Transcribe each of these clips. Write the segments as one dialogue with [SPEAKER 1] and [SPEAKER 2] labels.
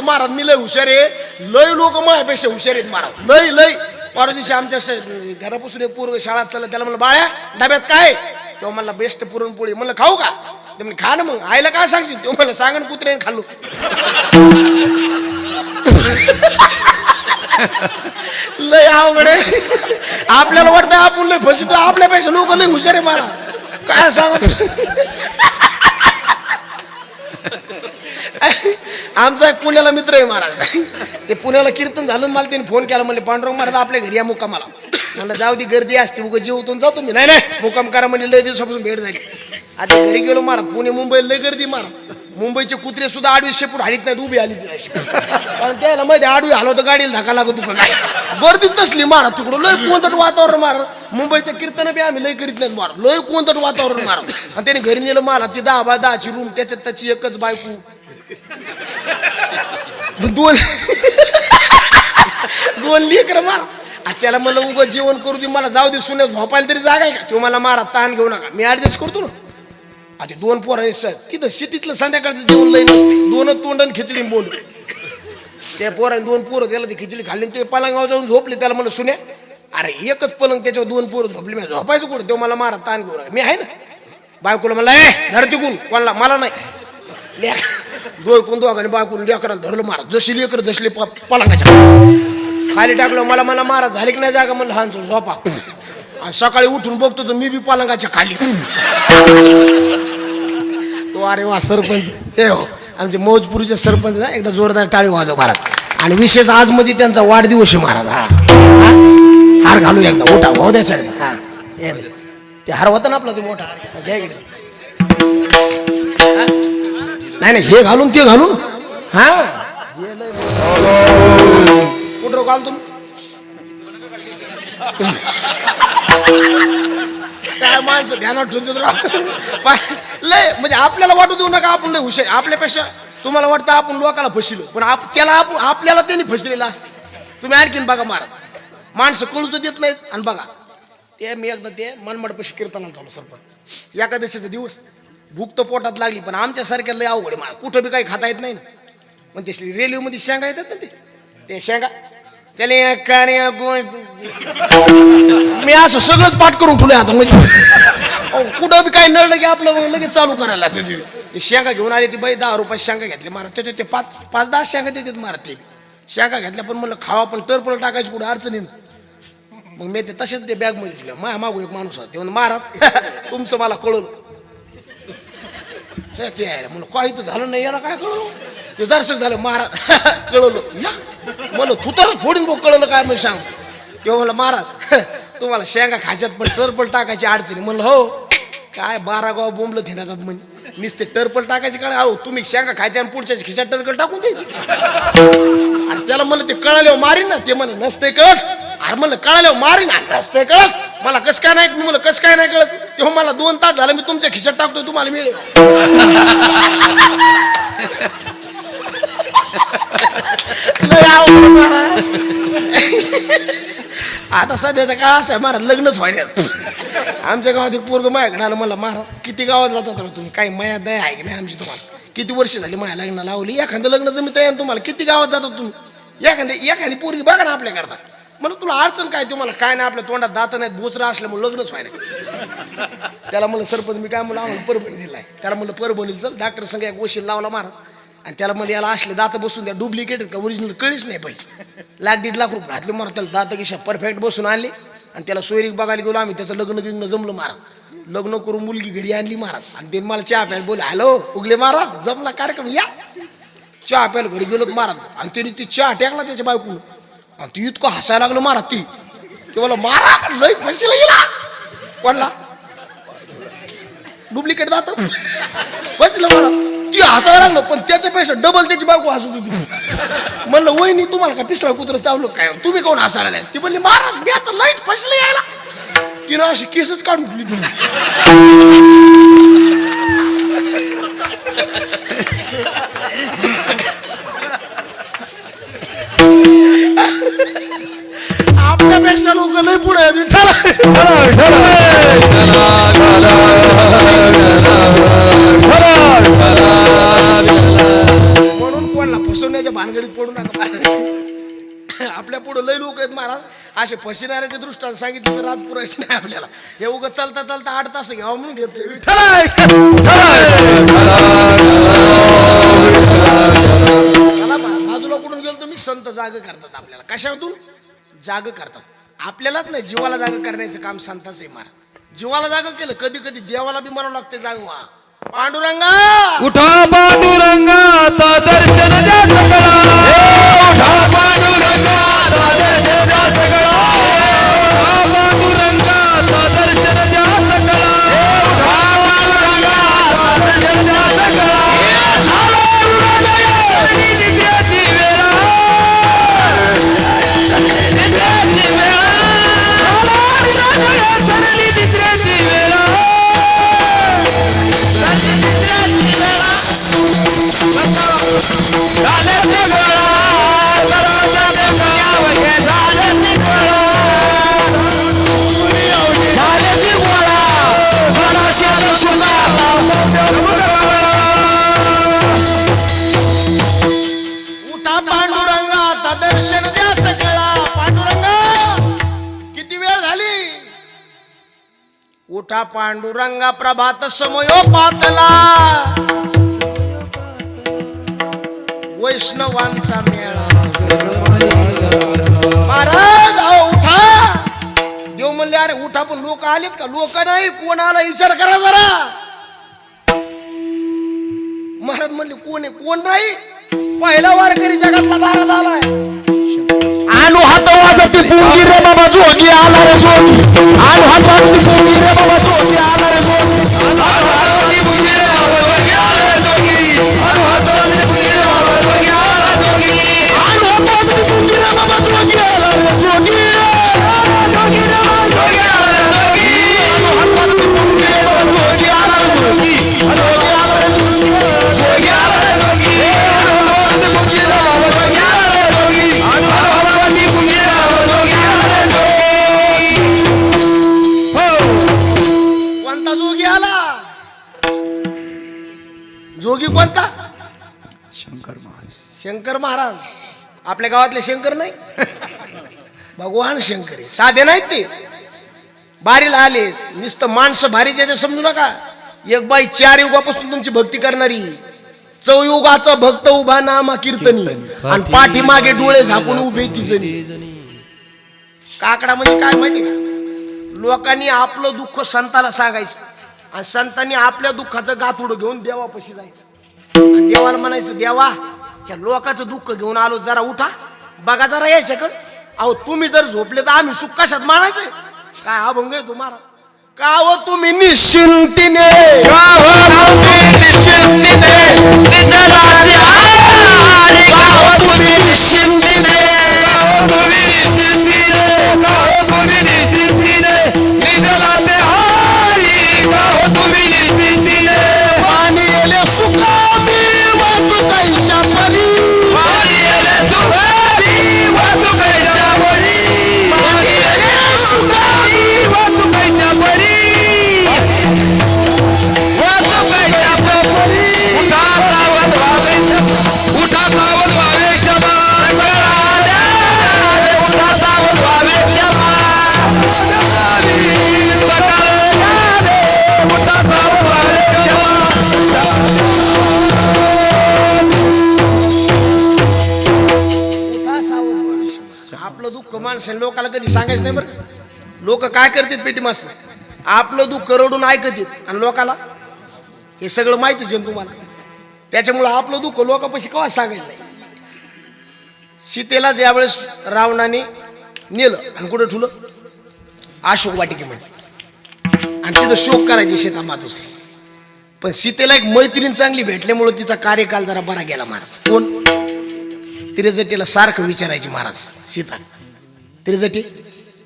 [SPEAKER 1] होतो महाराज मी लय हुशार आहे, लय लोक माझ्यापेक्षा हुशार आहेत महाराज, लय लय. परवा दिवशी आमच्या घरापासून एक पोरग शाळेत चाललं, त्याला म्हणलं बाळ्या डब्यात काय, तेव्हा मला बेस्ट पुरणपोळी, म्हणलं खाऊ का, ते म्हणलं खा ना, मग आईला काय सांगशील, तेव्हा मला सांगन कुत्र्याने खाल्लो. लय अवघड आहे, आपल्याला वाटतं आपण लय फसितो, आपल्यापेक्षा लोक लय हुशार आहे मला काय सांगत. आमचा एक पुण्याला मित्र आहे महाराज, ते पुण्याला कीर्तन झालं, मला त्याने फोन केला, म्हणले पांडुरंग महाराज आपल्या घरी या मुक्कामाला. मला जाऊ दे गर्दी असते, उगा जेवतून जातो मी, नाही नाही मुक्काम करा म्हणजे लय दिवसापासून भेट झाली. आता घरी गेलो महाराज, पुणे मुंबईला लय गर्दी महाराज, मुंबईचे कुत्रे सुद्धा 800 फूट हालीत नाहीत, उभी आली ती अशी, कारण त्याला मध्ये 8 हलव तर गाडीला धक्का लागत होता काय, गर्दीत तसली महाराज तिकडं, लय कोणतं वातावरण महाराज, मुंबईचं कीर्तन बी आम्ही लय करीत नाहीत महाराज, लय कोणतं वातावरण महाराज. आणि त्याने घरी नेलं महाराज, ती 10x10ची रूम, त्याच्यात त्याची एकच बायको, दोन लेकर मार. त्याला मला उगाच जेवण करू दे, मला जाऊ दे, सुने झोपायला तरी जागा आहे का, तो मला मारा ताण घेऊ नका, मी ऍडजस्ट करतो ना. आता 2 पोरं तिथं सिटीतलं संध्याकाळचं जेवण लई नसते, 2 तोंड आणि खिचडी बोंड. त्या पोराने 2 पोरं त्याला ती खिचडी खाल्ली, ते पलंगावर जाऊन झोपले, त्याला म्हणलं सुने अरे एकच पलंग त्याच्यावर 2 पोरं झोपली, मी झोपायचं कुठं, तो मला मारा ताण घेऊ नका, मी आहे ना. बायकोला म्हणला धरती कोण कोणाला, मला नाही, दोघांनी बायकोला लेकराला धरलं मारा, जशी लेकर जसले पलंगाच्या खाली टाकलं, मला मारा झाली की नाही जागा, म्हणलं हा झोपा. आणि सकाळी उठून बघतो तर मी बी पलंगाच्या खाली. तो अरे वा सरपंच, हे हो आमचे मौजपुरीचे सरपंच ना, एकदा जोरदार टाळी वाजव महाराज. आणि विशेष आज मध्ये त्यांचा वाढदिवस आहे महाराज, हा हार घालू एकदा, उठा भाऊ द्यायचा एकदा, हा ते हार होता ना आपला, ते मोठा हार घ्या इकडे, नाही नाही हे घालून ते घालून, हा कुठं घाल तुम्ही काय माणसं ध्यानात ठेवून लय, म्हणजे आपल्याला वाटू देऊ नका आपण लय हुशार, आपल्यापेक्षा तुम्हाला वाटतं आपण लोकाला फसिलो, पण आपल्याला त्यांनी फसलेलं असते. तुम्ही आणखीन बघा महाराज, माणसं कळू तर देत नाहीत. आणि बघा ते मी एकदा ते मनमाडपाशी कीर्तनाला चालू सरपंच, एकादशीचा दिवस, भूक तर पोटात लागली, पण आमच्या सारख्या लय अवघड मला कुठं बी काही खाता येत नाही ना, पण ते रेल्वेमध्ये शेंगा येतात ना, ते शेंगा चले मी असं सगळंच पाठ करून ठेवलंय आता, म्हणजे कुठं बी काही नळलं की आपलं लगेच चालू करायला. ते शेंगा घेऊन आले, ती बाई 10 रुपये शेंगा घेतले महाराज, त्याच्यात ते 5-10 शेंगा देतात महाराज, ते शेंगा घेतल्या, पण म्हणलं खावा, पण टरपळ टाकायची कुठं अडचणीन. मग मी ते तसेच ते बॅग मध्ये ठेवलं, माझ्या मागू एक माणूस होता, ते म्हणून महाराज तुमचं मला कळलं, ते आहे म्हणलं काही तर झालं नाही, याला काय कळलं, ते दर्शक झालं महाराज कळलं या म्हणलं तू तर फोडून बघ कळलं काय म्हणजे सांग. तेव्हा म्हणलं महाराज तुम्हाला शेंगा खायच्यात, पण टरपल टाकायची अडचणी. म्हणलं हो काय 12 गाव बोंबलं थिंडातात म्हणजे नुसते टरपल टाकायचे काय, अहो तुम्ही शेंगा खायच्या आणि पुढच्या खिशात टरकल टाकून द्यायची. आणि त्याला म्हणलं ते कळाल्यावर मारीन ना, ते म्हणलं नसते कळत, अरे म्हणलं कळाल्यावर मारीन, नसते कळत, मला कसं काय नाही, मी म्हणलं कसं काय नाही कळत, तेव्हा मला 2 तास झालं मी तुमच्या खिशात टाकतोय, तुम्हाला मिळेल. आता सध्याचा काळ असा आहे महाराज, लग्नच व्हायला. आमच्या गावात एक पोरग माझ्याकडे आलं, मला महाराज किती गावात जातात तुम्ही, काही माया दया आहे की नाही आमची, तुम्हाला किती वर्ष झाली माझ्या लग्न लावली, एखादं लग्न जमीत आहे तुम्हाला, किती गावात जातात तुम्ही, एखादी पोरगी बघा ना आपल्या करता. म्हणून तुला अडचण काय, तुम्हाला काय नाही, आपल्या तोंडात दात नाहीत, बोचरा असल्यामुळे लग्नच व्हायला. त्याला म्हणलं सरपंच मी काय म्हणलं आम्हाला परभणी दिलाय, त्याला म्हणलं परभणीला चल, डॉक्टर संग एक वशील लावला महाराज. आणि त्याला मला याला असले दात बसून द्या, डुप्लिकेट का ओरिजिनल कळीच नाही पाहिजे, 1-1.5 लाख रुपये घातले महाराज, त्याला दात किशा परफेक्ट बसून आणले. आणि त्याला सोयरीक बघायला गेलो आम्ही, त्याचं लग्न जमलं महाराज, लग्न करून मुलगी घरी आणली महाराज. आणि ते मला चहा प्यायला बोल, हॅलो उगले महाराज जमला कार्यक्रम या, चहा प्यायला घरी गेलो महाराज. आणि त्याने ती चहा टाकला त्याच्या बायकोनं, आणि ती इतकं हसायला लागलं महाराज, ते मला महाराज लय फशीला गेला, कोणला डुप्लिकेट दात बसलं महाराज, ती हसायला लागलं, पण त्याच्यापेक्षा डबल त्याची बायको हसत होती. म्हणलं वहिनी तुम्हाला काय पिसरा कुत्र चावलं काय, तुम्ही कोण हसायला नाही, ती म्हणली महाराज मी आता लाईट फसले यायला, तिनं अशी केसच काढून ठेवली. आपल्यापेक्षा लोक लय पुढे म्हणून कोणाला फसवण्याच्या लोकांच्या भानगडीत पडू नका. आपल्या पुढे लय लोक आहेत महाराज, असे फसिणाऱ्याच्या दृष्टाने सांगितलं तर रात पुरायचं नाही आपल्याला. हे उगं चालता चालता 8 तास घ्यावं म्हणून घेतले. बाजूला कुठून गेलो तुम्ही? संत जाग करतात आपल्याला. कशातून जाग करतात? आपल्यालाच नाही, जीवाला जाग करण्याचं काम संताच आहे महाराज. जीवाला जाग केलं, कधी कधी देवाला बी म्हणावं लागते जाग व्हा. पांडुरंगा
[SPEAKER 2] उठा पांडुरंगा ता दर्शन द्या सगळा. उठा पांडुरंगा ता दर्शन द्या सगळा. उठा पांडुरंगा ता दर्शन द्या सगळा. उठा पांडुरंगा ता दर्शन द्या सगळा. निद्रेची वेळा, निद्रेची वेळा, सरली निद्रेची वेळा.
[SPEAKER 1] उठा पांडुरंगा दर्शन द्या सगळा. पांडुरंगा किती वेळ झाली? उठा पांडुरंगा प्रभात समयो पातला. वैष्णवांचा मेळा. महाराज अहो उठा. देव म्हणले अरे उठा, पण लोक आलेत का? लोक नाही, कोण आला विचार करा जरा. महाराज म्हणले कोण आहे? कोण नाही. पहिला वारकरी जगातला दारात आलाय. आणू हात वाजती पोंगी रे बाबा जोगी आला रे जोगी. आणू हात वाजती पोंगी रे बाबा जोगी आला रे जोगी. आणू हात वाजती पोंगी रे बाबा जोगी आला रे जोगी. आणू हात वाजती पोंगी रे बाबा जोगी आला रे जोगी. आणू हात वाजती पोंगी रे बाबा जोगी आला रे जोगी. जोगी रे बाबा जोगी आला रे जोगी. आणू हात वाजती पोंगी रे बाबा जोगी आला रे जोगी. जोगी आला रे जोगी. जोगी आला रे जोगी. आणू हात वाजती पोंगी रे बाबा जोगी आला रे जोगी. आणू हात वाजती पोंगी रे बाबा जोगी आला रे जोगी. कोणता जोगी आला? जोगी कोणता?
[SPEAKER 2] शंकर महाराज.
[SPEAKER 1] शंकर महाराज. आपल्या गावातले शंकर नाही, भगवान शंकर आहे. साधे नाहीत ते, बारीला आले. नुसतं माणसं भारी त्याचे समजू नका. एक बाई 4 युगापासून तुमची भक्ती करणारी. चौयुगाचा भक्त उभा नामा कीर्तनी, आणि पाठीमागे डोळे झाकून उभे ती जणी. काकडा म्हणजे काय माहिती का? लोकांनी आपलं दुःख संताला सांगायचं, आणि संतांनी आपल्या दुःखाचं गातुडं घेऊन देवापाशी जायचं, आणि देवाला म्हणायचं देवा ह्या लोकांचं दुःख घेऊन आलो, जरा उठा बघा जरा यायच्याकडं. अहो तुम्ही जर झोपले तर आम्ही सुख कशात मानायचंय? काय अभंग आहे तुम्हाला? का हो तुम्ही निश्चिंतीने, का हो तुम्ही निश्चिंतीने निद्रा न्याहारी. का हो तुम्ही निश्चिंतीने, का हो तुम्ही निश्चिंतीने, का हो तुम्ही निश्चिंतीने निद्रा न्याहारी. का हो तुम्ही निश्चिंतीने पाणी येले सुखामी वाचू कैशा परी. पाणी येले सुखामी वाचू कैशा परी. पाणी येले सुखामी वाचू कैशा परी. वाचू कैशा परी. उठा सावध व्हावे, उठा सावध व्हावे क्षमा. उठा सावध व्हावे क्षमा. उठा सावध व्हावे क्षमा. आपलं दुःख माणसाने लोकाला कधी सांगायचं नाही बरं. लोक काय करतात पेटी मास, आपलं दुःख रडून ऐकतात, आणि लोकाला हे सगळं माहितीच आहे तुम्हाला. त्याच्यामुळं आपलं दुःख लोकांपाशी केव्हा सांगायचं नाही. सीतेला ज्यावेळेस रावणाने नेलं आणि कुठं ठुलं? अशोक वाटिकेमध्ये, आणि तिथं शोक करायची सीता मातोश्री. पण सीतेला एक मैत्रीण चांगली भेटल्यामुळे तिचा कार्यकाल जरा बरा गेला महाराज. कोण? त्रिजटीला सारखं विचारायची महाराज सीता. त्रिजटी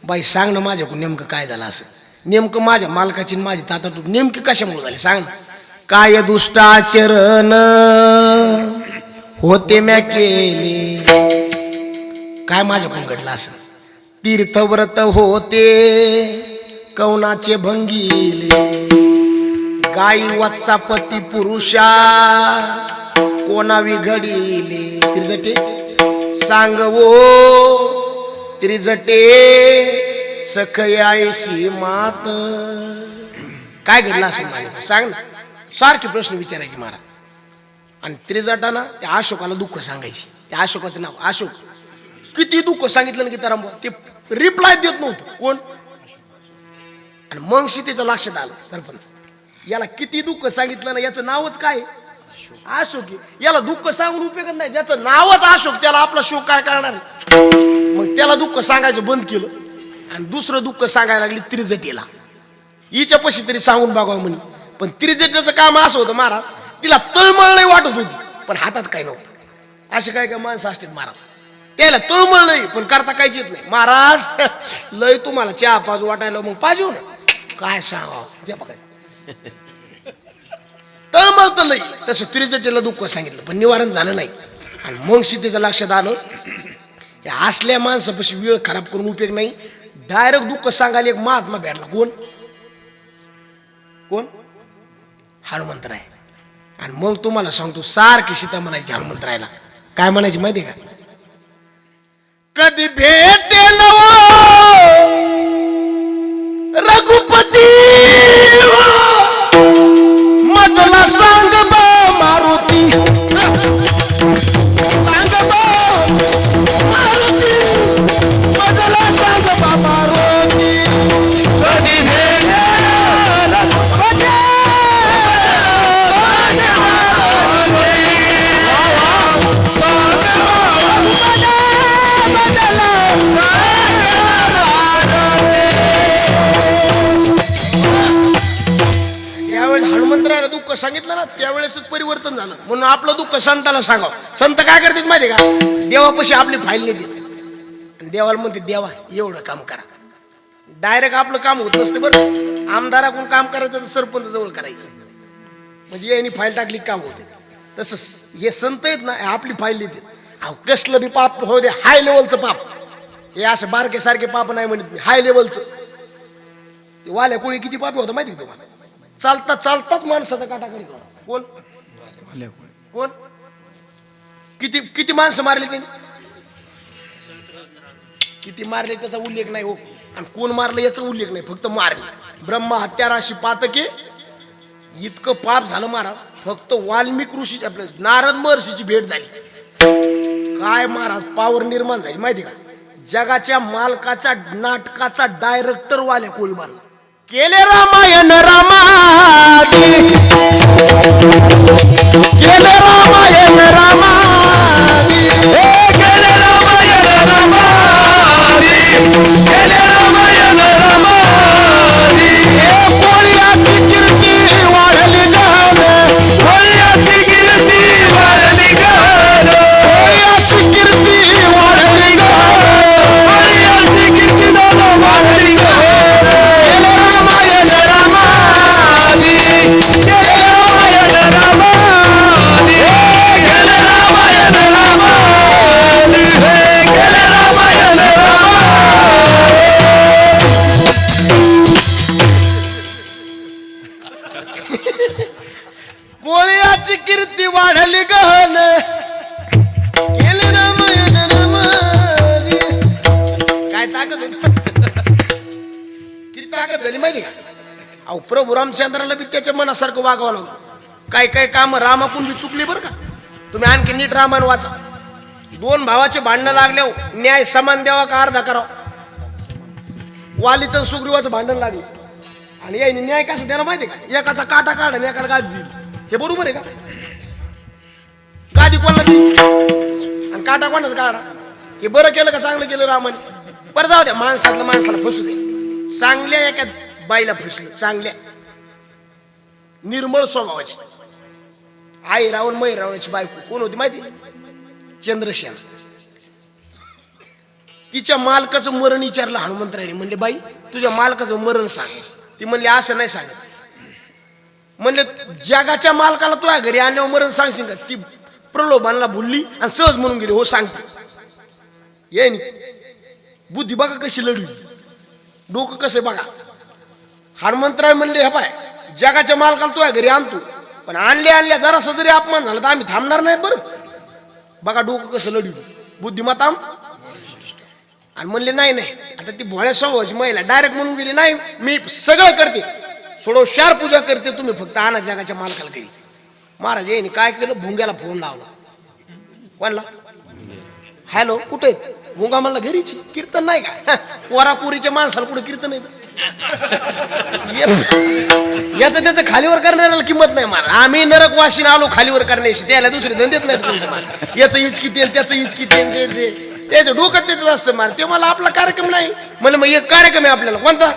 [SPEAKER 1] बाई सांग ना माझ्याकडून नेमकं काय झालं असं, नेमकं माझ्या मालकाची माझी ताताटूट नेमकी कशामुळे झाली सांग ना. काय दुष्टाचरण होते म्या केले, काय माझ्याकडून घडलं असं. तीर्थव्रत होते कौनाचे भंगीले, गाई वत्सा पती पुरुषा कोणावी घडीले त्रिजटे सांगवो त्रिजटे सखयायसी मात. काय घडलं असेल मला सांग ना. सारखे प्रश्न विचारायचे महाराज. आणि त्रिजटाना त्या अशोकाला दुःख सांगायची. त्या अशोकाचं नाव अशोक. किती दुःख सांगितलं ना की ते रिप्लाय देत नव्हतं कोण. आणि मग सीतेचं लक्षात आलं सरपंच याला किती दुःख सांगितलं ना याचं नावच काय अशोक आहे. याला दुःख सांगून उपयोग नाही ज्याचं नावच अशोक त्याला आपला शोक काय करणार. मग त्याला दुःख सांगायचं बंद केलं आणि दुसरं दुःख सांगायला लागली त्रिजटीला. हिच्या पशी तरी सांगून बघावं म्हणे. पण त्रिजटीचं काम असं होतं महाराज तिला तळमळ नाही वाटत होती पण हातात काय नव्हतं. असे काय काय माणसं असतात महाराज त्याला तळमळ नाही पण करता काहीच येत नाही. महाराज लय तुम्हाला चहा पाजू वाटायला मग पाजू ना काय सांगा त्या बघा तळमळ तर लई. तसं त्रिजटीला दुःख सांगितलं पण निवारण झालं नाही. आणि मग सीतेच्या लक्षात आलं या असल्या माणसापाशी वेळ खराब करून उपयोग नाही. डायरेक्ट दुःख सांगायला एक महात्मा भेटला. कोण कोण हनुमंतराय. आणि मग तुम्हाला सांगतो सारखी सीता म्हणायची हनुमंतरायला. काय म्हणायची माहिती का. कधी भेटेल रघुपती मजला सांग बा मारुती सांग बा मारुती मजला सांग बा मारुती. कधी भेटेल हनुमंतरायला दुःख सांगितलं ना त्यावेळेस परिवर्तन झालं. म्हणून आपलं दुःख संताला सांगावं. संत काय करतात माहिती का देवापाशी आपली फाईल नाही देत. देवाला म्हणते देवा एवढं काम करा. डायरेक्ट आपलं काम होत नसते बरं. आमदाराकडून काम करायचं तर सरपंच जवळ करायचं म्हणजे यांनी फाईल टाकली काम होते. तसं हे संत आहेत ना आपली फाईल देतात. अहो कसलं बी पाप हो दे हाय लेवलचं पाप. हे असं बारके सारखे पाप नाही म्हणत मी हाय लेवलचं. ते वाल्या कोळी किती पापी होतं माहिती का तुम्हाला. चालता चालताच माणसाचा काटाकडे कोण कोण किती किती माणसं मारली त्यांनी किती मारले त्याचा उल्लेख नाही हो. आणि कोण मारलं याचा उल्लेख नाही फक्त मारले. ब्रह्मा हत्या राशी पातके इतकं पाप झालं महाराज. फक्त वाल्मिक ऋषी आपल्या नारद महर्षीची भेट झाली. काय महाराज पावर निर्माण झाली माहिती का. जगाच्या मालकाच्या नाटकाचा डायरेक्टर वाल्या कोळी मारला. केले रामायण रामादी केले रामायण रामादी केले रामायण रामादी केले रामायण रामादी. कोळ्याची कीर्ती वाढली गहन कोळ्याची कीर्ती वाढली गहन कोळ्याची कीर्ती वाढली गहन कोळ्याची कीर्ती वाढली गहन. कोळ्याची कीर्ती वाढली गहन केले रामायण रामादी. काय ताकद होती किती ताकद झाली माहिती का. अहो प्रभू रामचंद्राला बी त्याच्या मनासारखं वागावं लागलं. काय काय काम रामाकून बी चुकली बरं का. तुम्ही आणखी नीट रामायण वाचा. दोन भावाचे भांडणं लागले न्याय समान द्यावा का अर्धा करावा. वालीचं सुग्रीवाचं भांडण लागलं आणि याने न्याय कसं द्यायला माहिती का. एकाचा काटा काढा आणि एकाला गादी दिली. हे बरोबर आहे का. गादी कोणाला दिली आणि काटा कोणाचा काढा. हे बरं केलं का चांगलं केलं रामाने. बरं जाऊ द्या माणसातलं माणसाला फसू दे. चांगल्या एका बाईला फसलं चांगल्या निर्मळ स्वभावाची आई रावण मै रावणाची बायको कोण होती माहिती चंद्रसेन. तिच्या मालकाचं मरण विचारलं हनुमंतरायने. म्हणले बाई तुझ्या मालकाचं मरण सांग. ती म्हणली असं नाही सांगत. म्हणले जगाच्या मालकाला तुझ्या घरी आणल्यावर मरण सांगशील का. ती प्रलोभानला भुलली आणि सहज म्हणून गेली हो सांगते. ये बुद्धी बघा कशी लढली डोकं कसं बघा. हनुमंतराय म्हणले हे पाय जगाच्या मालकाला तुझ्या घरी आणतो पण आणल्या जरासा जरी अपमान झाला तर आम्ही थांबणार नाहीत बरं. बघा डोकं कसं लढू बुद्धिमत्ता. आणि म्हणले नाही आता ती भोळ्या स्वभावाची महिला डायरेक्ट म्हणून गेली नाही मी सगळं करते, सोडोशार पूजा करते, तुम्ही फक्त आणा जगाच्या मालकाला घरी. महाराज यांनी काय केलं, भुंग्याला फोन लावला. कोणला? हॅलो कुठे भुंगा म्हणला घरीची. कीर्तन नाही का? कोरापुरीच्या माणसाला कुठे कीर्तन आहे? याचं त्याचं खालीवर करणाऱ्याला किंमत नाही मार. आम्ही नरकवाशीने आलो खालीवर करण्याशी, त्याला दुसरे धंदेच नाहीत कोणते मार. याचं हिचकी तेल त्याचं हिचकी तेल त्याचं डोक्यात त्याचं असतं मार. ते मला आपला कार्यक्रम नाही म्हणजे मग एक कार्यक्रम आहे आपल्याला कोणता,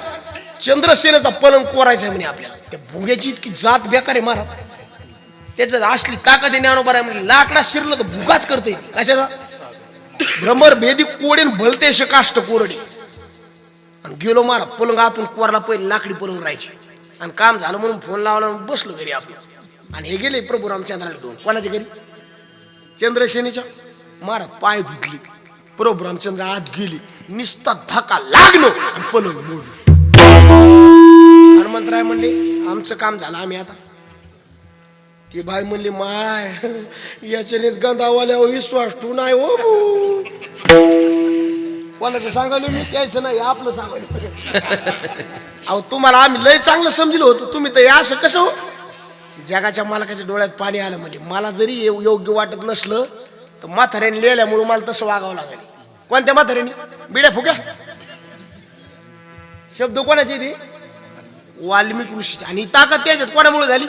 [SPEAKER 1] चंद्रसेनेचा पलंग कोरायचा म्हणे आपल्याला. त्या भुंग्याची इतकी जात बेकार आहे महाराज, त्याच्यात असली ताकद आहे ज्ञानोबा म्हणजे लाकडा शिरलं तर भुगाच करते. कशाचा? भ्रमर भेदी कोडेन भलतेश काष्ट कोरडी. आणि गेलो मारा पलंग आतून कोरला, पहिले लाकडी पलंग राहायची. आणि काम झालं म्हणून फोन लावला, बसलो घरी आपलं. आणि हे गेले प्रभू रामचंद्राला घेऊन. कोणाच्या घरी? चंद्रसेनेच्या. मारा पाय धुतली, प्रभू रामचंद्र आत गेली, निस्ता धक्का लागलो आणि पलंग मोडलो. हनुमंतराय म्हणले आमचं काम झालं, आम्ही आता. ती बाई म्हणली माय याच्याने गंधावाल्यावर विश्वास तू नाही हो. कोणाचं सांगायलो मी, त्याचं नाही आपलं सांगायलो. अहो तुम्हाला आम्ही लय चांगलं समजलं होतं, तुम्ही तर असं कसं हो. जगाच्या मालकाच्या डोळ्यात पाणी आलं म्हणजे मला जरी योग्य वाटत नसलं तर म्हाताऱ्याने लिहिल्यामुळे मला तसं वागावं लागेल. कोणत्या म्हाताऱ्याने? बिड्या फुक्या शब्द कोणाची ती? वाल्मिक ऋषी. आणि ताकद त्याच्यात कोणामुळे झाली?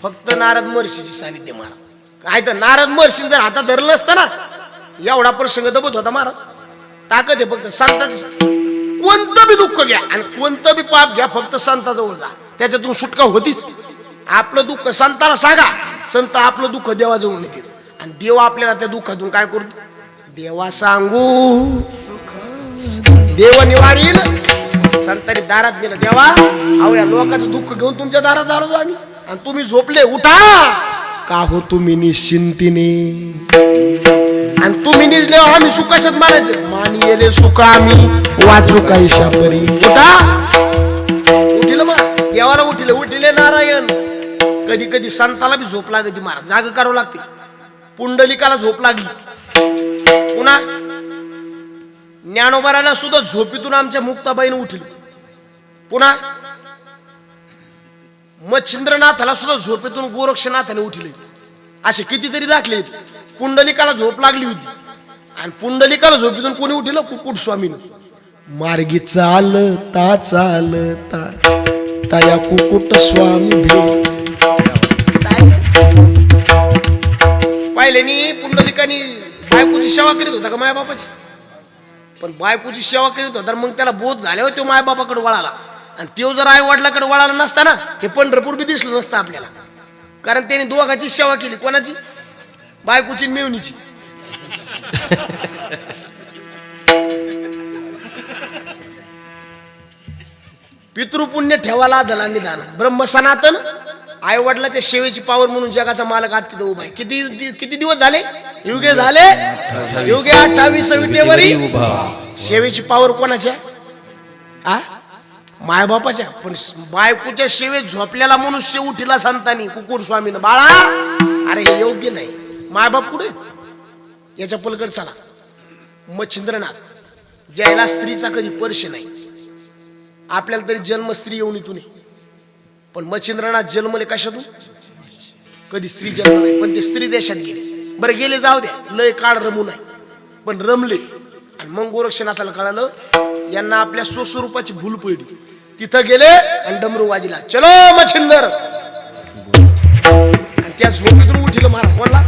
[SPEAKER 1] फक्त नारद महर्षीची सानिध्य महाराज. काय तर नारद महर्षीने जर हातात धरलं असतं ना एवढा प्रसंग दबत होता महाराज. ताकद आहे फक्त संताची. कोणतं बी दुःख घ्या आणि कोणतं बी पाप घ्या, फक्त संताजवळ जा, त्याच्यातून सुटका होतीच. आपलं दुःख संताला सांगा, संत आपलं दुःख देवाजवळ नेतील. आणि देव आपल्याला त्या दुःखातून काय करतो? देवा सांगू देव निवारील. संतांनी दारात नेलं, देवा अहो या लोकांचं दुःख घेऊन तुमच्या दारात आलो आम्ही आणि तुम्ही झोपले, उठा का हो तुम्ही निश्चिंतीने. आणि तुम्ही निजल्यावर आम्ही सुखाशात मारायचे. मानी येले सुख आम्ही वाचू काही शापरी. उठा. उठिल मग देवाला उठिले नारायण. कधी कधी संताला बी झोप लागते महाराज, जाग करावं लागते. पुंडलिकाला झोप लागली, पुन्हा ज्ञानोबाराला सुद्धा झोपेतून आमच्या मुक्ताबाईने उठली. पुन्हा मच्छिंद्रनाथाला सुद्धा झोपेतून गोरक्षनाथाने उठले. असे कितीतरी दाखले. पुंडलिकाला झोप लागली होती आणि पुंडलिकाला झोपेतून कोणी उठलं? कुक्कुट स्वामीनं. मार्गी चालता चालता तया कुक्कुट स्वामी पाहिल्यानी पुंडलिकानी बायकोची सेवा करीत होता का माय बापाची? पण बायकोची सेवा करीत होता मग त्याला बोध झाल्यावर तो माय बापाकडे वळाला. आणि तो जर आई वडिलाकडे वळाला नसता ना हे पंढरपूर बी दिसलं नसतं आपल्याला. कारण त्याने दोघांची सेवा केली. कोणाची? बायकोची मेवणीची. पितृपुण्य ठेवाला दला निदान. ब्रह्म सनातन आई वडिलाच्या सेवेची पावर म्हणून जगाचा मालक आत तिथं उभा आहे. किती दिवस झाले? युगे झाले. युगे 28 विटेवरी सेवेची पावर कोणाच्या? मायबापाच्या. पण बायकोच्या सेवेत झोपलेला मनुष्य उठिला संतांनी कुक्कुट स्वामीनं. बाळा अरे हे योग्य नाही. मायबाप कुठे? याच्या पलकड चला. मच्छिंद्रनाथ ज्याला स्त्रीचा कधी स्पर्श नाही. आपल्याला तरी जन्म स्त्री येऊन पण मच्छिंद्रनाथ जन्मले कशातून? कधी स्त्री जन्म नाही. पण ते स्त्री देशात गेले. बरं गेले जाऊ द्या, लय काळ रमू नाही पण रमले. आणि मग गोरक्षनाथाला कळालं यांना आपल्या स्वस्वरूपाची भूल पडली. तिथं गेले आणि डमरू वाजिला, चलो मच्छिंदर. आणि त्या झोपेतून उठिलं महाराज. कोणला?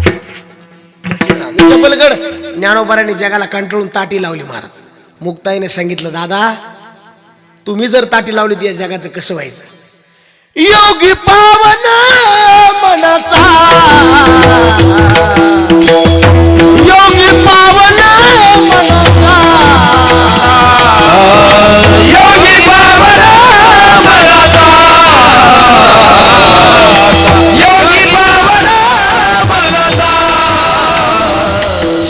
[SPEAKER 1] याच्या पलगड ज्ञानोबाराने जगाला कंटाळून ताटी लावली महाराज. मुक्ताईने सांगितलं, दादा तुम्ही जर ताटी लावली तर या जगाचं कसं व्हायचं? योगी पावन मनाचा, योगी पावन मनाचा,
[SPEAKER 2] योगी पावन मनाचा, योगी पावन मनाचा.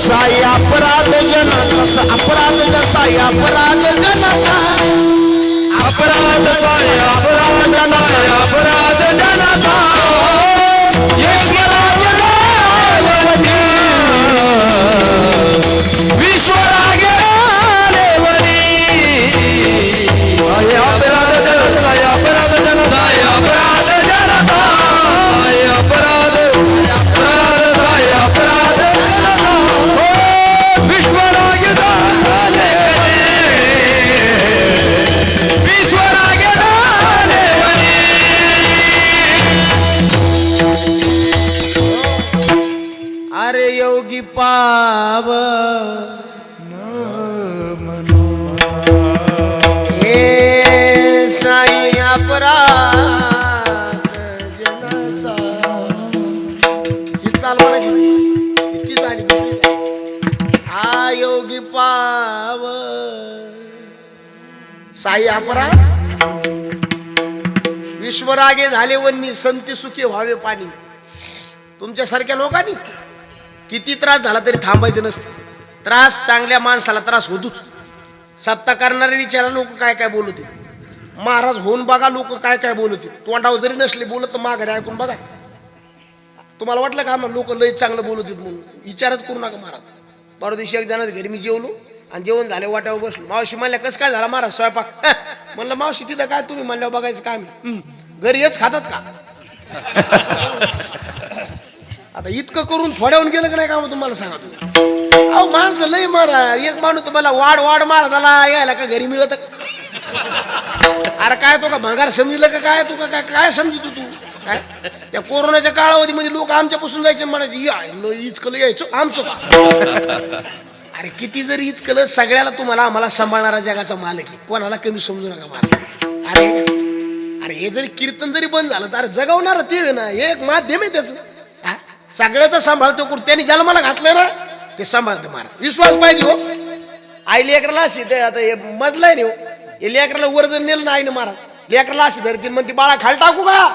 [SPEAKER 1] साई अपराध जनाचा, अपराध साई अपराध जनाचा,
[SPEAKER 2] अपराध साई अपराध साई अपराध जनाचा.
[SPEAKER 1] अपराध जनाचा. ही चाल म्हणायची इतकी चाली दुसरी आयोगी पाव साई अपराध. विश्वरागे झाले वन्नी संती सुखी व्हावे पाणी. तुमच्यासारख्या लोकांनी किती त्रास झाला तरी थांबायचं नसतं. त्रास चांगल्या माणसाला त्रास होतोच. सत्ता करणारे विचारा लोक काय काय बोलते. महाराज होऊन बघा लोक काय काय बोलते. तोंडावर जरी नसले बोलत तर माघारी ऐकून बघा. तुम्हाला वाटलं का लोक लय चांगलं बोलत म्हणून विचारच करू नका महाराज. परवा दिवशी एक जणांच्या घरी मी जेवलो आणि जेवण झाले वाट्यावर बसलो. मावशी म्हणल्या कसं काय झाला महाराज स्वयंपाक. म्हणलं मावशी तिथं काय तुम्ही म्हणल्यावर बघायचं काय मी घरी हेच खातात का. आता इतकं करून थोड्याहून गेलं का नाही का तुम्हाला सांगा तुम्ही. अहो माणसं लय मारा. एक माणूस तुम्हाला वाढ महाराजाला यायला का घरी मिळत. अरे काय तो का भंगार समजलं का काय तू का काय समजतो तू काय. त्या कोरोनाच्या काळावधीमध्ये लोक आमच्यापासून जायचे म्हणायचे इचकलं यायचं आमचं का. अरे किती जरी इचकलं सगळ्याला तुम्हाला आम्हाला सांभाळणारा जगाचा मालक आहे. कोणाला कमी समजू नका मालक. अरे अरे हे जरी कीर्तन जरी बंद झालं तर जगवणार ते आहे ना. हे एक माध्यम आहे त्याचं. सगळ्याचं सांभाळतो करून त्यांनी जन्माला घातलंय ना ते सांभाळतं महाराज. विश्वास पाहिजे हो. आई लेकराला अशी आता हे मजलाय नाही हो. हे लेकराला वर जर नेलं ना आईने महाराज लेकराला अशी धरतील म्हणते बाळा खाली टाकू का.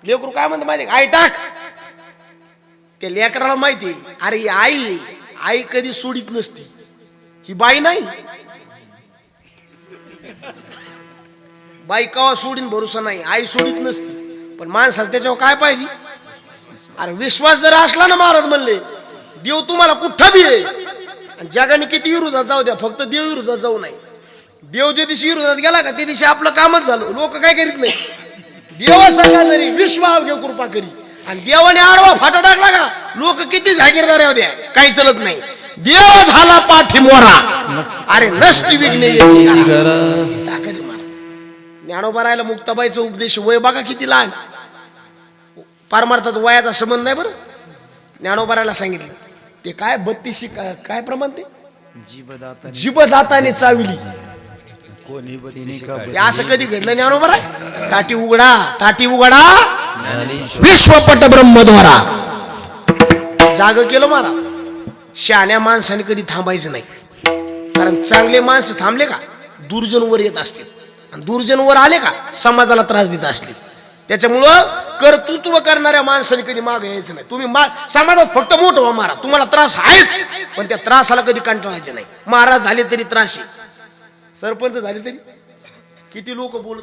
[SPEAKER 1] लेकरू काय म्हणते माहिती आई टाक. त्या लेकराला माहिती अरे ही आई कधी सोडित नसती. ही बाई नाही. बाई कवा सोडीन भरोसा नाही. आई सोडित नसती. पण माणसाला त्याच्यावर काय पाहिजे. अरे विश्वास जर असला ना महाराज म्हणले देव तुम्हाला कुठं बी आहे. आणि जगाने किती विरोधात जाऊ द्या फक्त देव विरोधात जाऊ नये. देव ज्या दिवशी विरोधात गेला का त्या दिवशी आपलं कामच झालं. लोक काय करीत नाही. देवासारखा जरी विश्वास कृपा करी आणि देवाने आडवा फाटा टाकला का लोक किती जागीरदार येऊ द्या काही चलत नाही. देव झाला पाठीमोरा अरे नसती विघ्ने ताकद मारा. ज्ञानोबा राहिला मुक्ताबाईचा उपदेश वय बघा किती लहान. पारमार्थात वयाचा संबंध नाही बरं. ज्ञानोबाराला सांगितलं ते काय 32 काय प्रमाण ते जीवदाताने चाविली. असं कधी घडलं ज्ञानोबा. ताटी उघडा विश्वपट ब्रह्मद्वारा. जाग केलं मारा. शहाण्या माणसाने कधी थांबायचं नाही. कारण चांगले माणसं थांबले का दुर्जन वर येत असतील आणि दुर्जन वर आले का समाजाला त्रास देत असतील. त्याच्यामुळं कर्तृत्व करणाऱ्या माणसाने कधी मागे यायचं नाही. तुम्ही समाजात फक्त मोठं व्हा मारा. तुम्हाला त्रास आहेच पण त्या त्रासाला कधी कंटाळायचे नाही. महाराज झाले तरी त्रास आहे. सरपंच झाले तरी किती लोक बोलत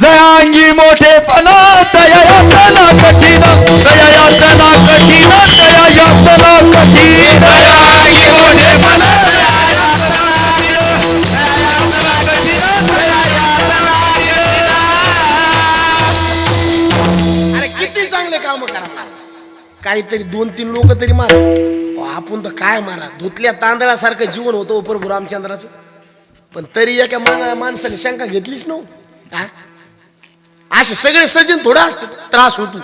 [SPEAKER 2] जयांगी मोठेपणा तया यातना कठीण तया यातना कठीण तया यातना कठीण जयांगी मोठेपणा
[SPEAKER 1] किती चांगले काम करणार. काहीतरी 2-3 लोक तरी मारा. आपण तर काय मारा धुतल्या तांदळासारखं जीवन होतं प्रभू रामचंद्राचं. पण तरी एका माणसाने शंका घेतलीच नव्हती. असे सगळे सज्जन थोडं असते त्रास होतो.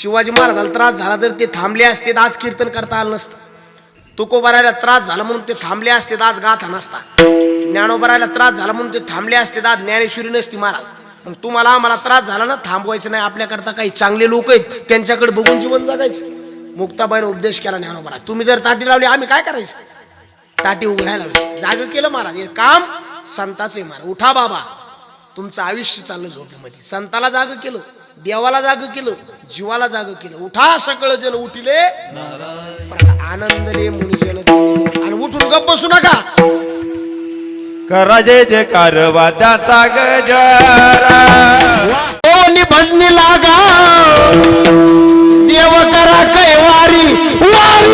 [SPEAKER 1] शिवाजी महाराजाला त्रास झाला तर ते थांबले असते आज कीर्तन करता आलं नसतं. तुकोबारायला त्रास झाला म्हणून ते थांबले असते आज गाथा नसता. ज्ञानोबारायला त्रास झाला म्हणून ते थांबले असते आज ज्ञानेश्वरी नसती महाराज. मग तुम्हाला आम्हाला त्रास झाला ना थांबवायचं नाही. आपल्याकरता काही चांगले लोक आहेत त्यांच्याकडे बघून जीवन जगायचं. मुक्ताबाईने उपदेश केला ज्ञानोबा. तुम्ही जर ताटी लावली आम्ही काय करायचं. ताटी उघडायला लावली. जाग केलं महाराज. हे काम संताचे महाराज. उठा बाबा तुमचं आयुष्य चाललं झोपेमध्ये. संताला जाग केलं देवाला जाग केलं जीवाला जाग केलं. उठा सकळ जल उठिले आनंदले मुनिजन आणि उठून गप्प बसू नका.
[SPEAKER 2] करा जय जयकार वाद्याचा गजरा
[SPEAKER 1] भजनी लागा देव करा कैवारी वारी